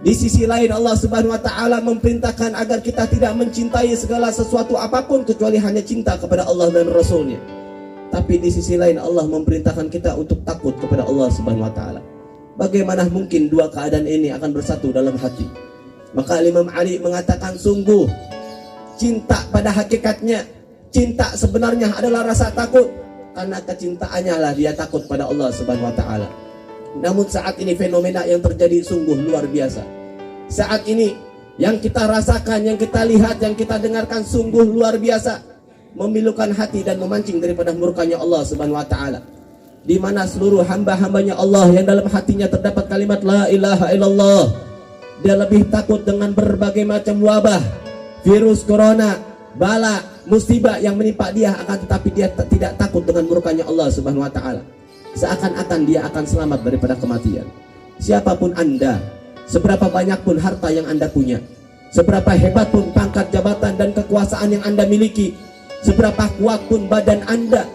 Di sisi lain Allah Subhanahu wa taala memerintahkan agar kita tidak mencintai segala sesuatu apapun kecuali hanya cinta kepada Allah dan Rasul-Nya. Tapi di sisi lain Allah memerintahkan kita untuk takut kepada Allah Subhanahu wa taala. Bagaimana mungkin dua keadaan ini akan bersatu dalam hati? Maka Imam Ali mengatakan, sungguh cinta pada hakikatnya, cinta sebenarnya adalah rasa takut. Karena kecintaannya lah dia takut pada Allah Subhanahu wa taala. Namun saat ini fenomena yang terjadi sungguh luar biasa. Saat ini yang kita rasakan, yang kita lihat, yang kita dengarkan sungguh luar biasa, memilukan hati dan memancing daripada murkanya Allah Subhanahu wa taala. Di mana seluruh hamba-hambanya Allah yang dalam hatinya terdapat kalimat la ilaha illallah, dia lebih takut dengan berbagai macam wabah, virus corona, bala, musibah yang menimpa dia, akan tetapi dia tidak takut dengan murkanya Allah Subhanahu wa taala. Seakan-akan dia akan selamat daripada kematian. Siapapun Anda, seberapa banyak pun harta yang Anda punya, seberapa hebat pun pangkat jabatan dan kekuasaan yang Anda miliki, seberapa kuat pun badan Anda,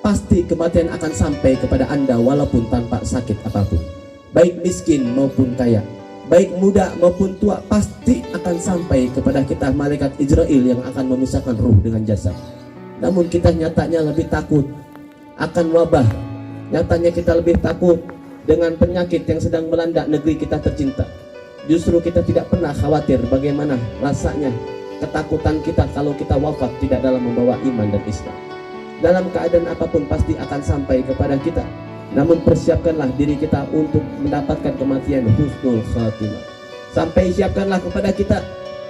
pasti kematian akan sampai kepada Anda walaupun tanpa sakit apapun. Baik miskin maupun kaya, baik muda maupun tua, pasti akan sampai kepada kita malaikat Israel yang akan memisahkan ruh dengan jasad. Namun kita nyatanya lebih takut akan wabah. Nyatanya kita lebih takut dengan penyakit yang sedang melanda negeri kita tercinta. Justru kita tidak pernah khawatir bagaimana rasanya ketakutan kita kalau kita wafat tidak dalam membawa iman dan Islam. Dalam keadaan apapun pasti akan sampai kepada kita. Namun persiapkanlah diri kita untuk mendapatkan kematian husnul khatimah. Sampai siapkanlah kepada kita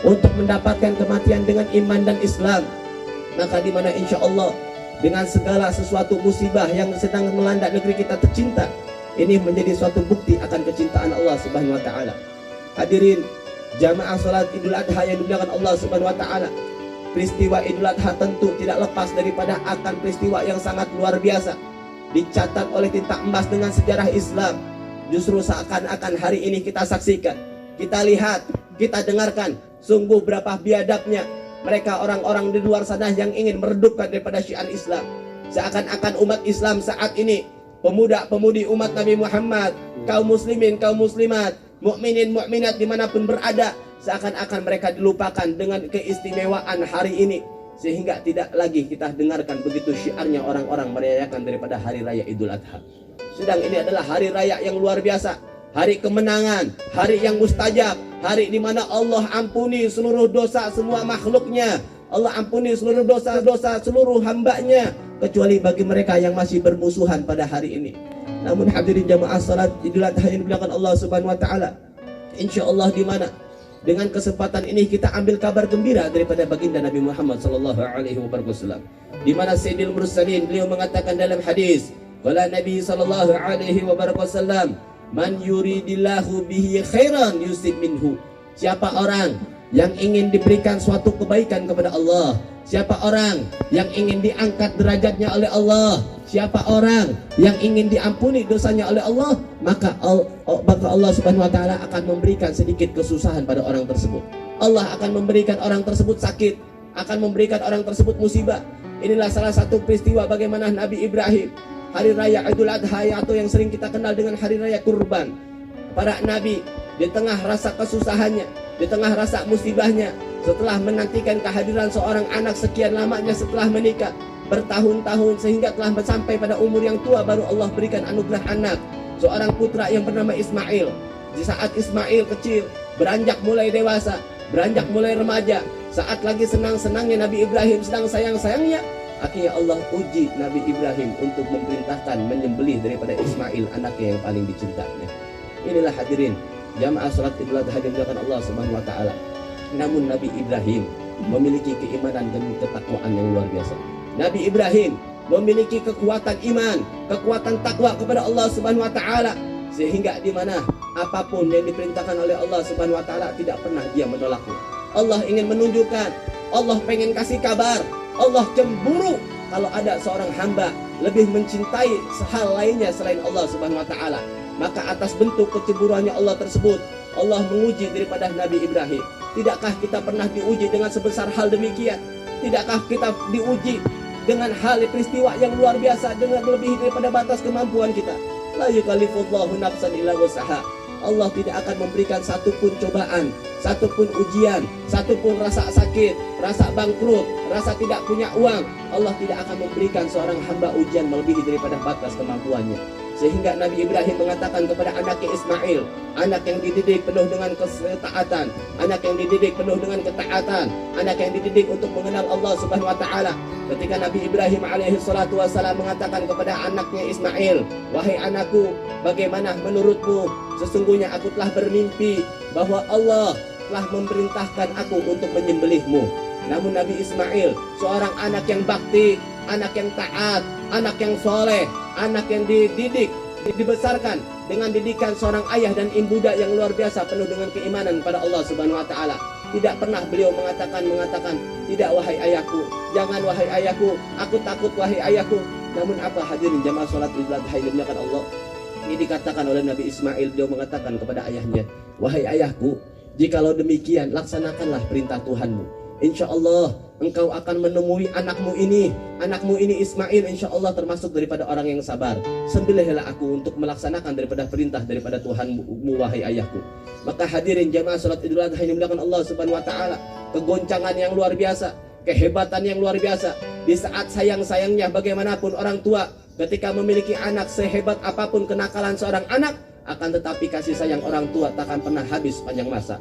untuk mendapatkan kematian dengan iman dan Islam. Maka di mana insya Allah dengan segala sesuatu musibah yang sedang melanda negeri kita tercinta, ini menjadi suatu bukti akan kecintaan Allah Subhanahu wa taala. Hadirin jamaah salat Idul Adha yang dimuliakan Allah Subhanahu wa taala. Peristiwa Idul Adha tentu tidak lepas daripada akan peristiwa yang sangat luar biasa, dicatat oleh tinta emas dengan sejarah Islam. Justru seakan-akan hari ini kita saksikan, kita lihat, kita dengarkan sungguh berapa biadabnya mereka orang-orang di luar sana yang ingin meredupkan daripada syiar Islam. Seakan-akan umat Islam saat ini, pemuda-pemudi umat Nabi Muhammad, kaum muslimin, kaum muslimat, mukminin, mukminat dimanapun berada, seakan-akan mereka dilupakan dengan keistimewaan hari ini. Sehingga tidak lagi kita dengarkan begitu syiarnya orang-orang merayakan daripada hari raya Idul Adha. Sedang ini adalah hari raya yang luar biasa, hari kemenangan, hari yang mustajab, hari di mana Allah ampuni seluruh dosa semua makhluknya. Allah ampuni seluruh dosa-dosa seluruh hambanya, kecuali bagi mereka yang masih bermusuhan pada hari ini. Namun hadirin jamaah salat Idul Adha yang dimuliakan Allah Subhanahu wa taala, insyaallah di mana dengan kesempatan ini kita ambil kabar gembira daripada baginda Nabi Muhammad sallallahu alaihi wasallam, di mana Sayyidil Mursalin beliau mengatakan dalam hadis, qala Nabi sallallahu alaihi wasallam, man yuridillahu bihi khairan yusib minhu. Siapa orang yang ingin diberikan suatu kebaikan kepada Allah, siapa orang yang ingin diangkat derajatnya oleh Allah, siapa orang yang ingin diampuni dosanya oleh Allah, maka Allah Subhanahu wa taala akan memberikan sedikit kesusahan pada orang tersebut. Allah akan memberikan orang tersebut sakit, akan memberikan orang tersebut musibah. Inilah salah satu peristiwa bagaimana Nabi Ibrahim, hari raya Idul Adha atau yang sering kita kenal dengan hari raya kurban. Para nabi di tengah rasa kesusahannya, di tengah rasa musibahnya, setelah menantikan kehadiran seorang anak sekian lamanya setelah menikah bertahun-tahun sehingga telah sampai pada umur yang tua, baru Allah berikan anugerah anak, seorang putra yang bernama Ismail. Di saat Ismail kecil, beranjak mulai dewasa, beranjak mulai remaja, saat lagi senang-senangnya Nabi Ibrahim, sedang sayang-sayangnya, akhirnya Allah uji Nabi Ibrahim untuk memerintahkan menyembelih daripada Ismail, anaknya yang paling dicintainya. Inilah hadirin jamaah salat Idul Adha yang dimuliakan Allah Subhanahu wa taala. Namun Nabi Ibrahim memiliki keimanan dan ketakwaan yang luar biasa. Nabi Ibrahim memiliki kekuatan iman, kekuatan takwa kepada Allah Subhanahu wa taala, sehingga di mana apapun yang diperintahkan oleh Allah Subhanahu wa taala tidak pernah dia menolaknya. Allah ingin menunjukkan, Allah pengen kasih kabar, Allah cemburu kalau ada seorang hamba lebih mencintai hal lainnya selain Allah Subhanahu wa taala. Maka atas bentuk kecemburuannya Allah tersebut, Allah menguji daripada Nabi Ibrahim. Tidakkah kita pernah diuji dengan sebesar hal demikian? Tidakkah kita diuji dengan hal peristiwa yang luar biasa, dengan lebih daripada batas kemampuan kita? La yukallifullahu nafsan illa wus'aha. Allah tidak akan memberikan satupun cobaan, satupun ujian, satupun rasa sakit, rasa bangkrut, rasa tidak punya uang. Allah tidak akan memberikan seorang hamba ujian melebihi daripada batas kemampuannya. Sehingga Nabi Ibrahim mengatakan kepada anaknya Ismail, anak yang dididik penuh dengan ketaatan, anak yang dididik penuh dengan ketaatan, anak yang dididik untuk mengenal Allah Subhanahu wa taala. Ketika Nabi Ibrahim alaihi salatu wasalam mengatakan kepada anaknya Ismail, "Wahai anakku, bagaimana menurutmu? Sesungguhnya aku telah bermimpi bahwa Allah telah memerintahkan aku untuk menyembelihmu." Namun Nabi Ismail, seorang anak yang bakti, anak yang taat, anak yang soleh, anak yang dididik, dibesarkan dengan didikan seorang ayah dan ibuda yang luar biasa penuh dengan keimanan pada Allah Subhanahu wa taala. Tidak pernah beliau mengatakan, "Tidak wahai ayahku, jangan wahai ayahku, aku takut wahai ayahku." Namun apa hadirin jamaah salat Idul Adha yang dimuliakan Allah? Ini dikatakan oleh Nabi Ismail, beliau mengatakan kepada ayahnya, "Wahai ayahku, jikalau demikian laksanakanlah perintah Tuhanmu. Insya Allah engkau akan menemui anakmu ini Ismail, insya Allah termasuk daripada orang yang sabar. Sembelihlah aku untuk melaksanakan daripada perintah daripada Tuhanmu, wahai ayahku." Maka hadirin jamaah salat Idul Adha yang dimuliakan Allah Subhanahu wa taala, kegoncangan yang luar biasa, kehebatan yang luar biasa. Di saat sayang-sayangnya bagaimanapun orang tua, ketika memiliki anak, sehebat apapun kenakalan seorang anak, akan tetapi kasih sayang orang tua takkan pernah habis sepanjang masa.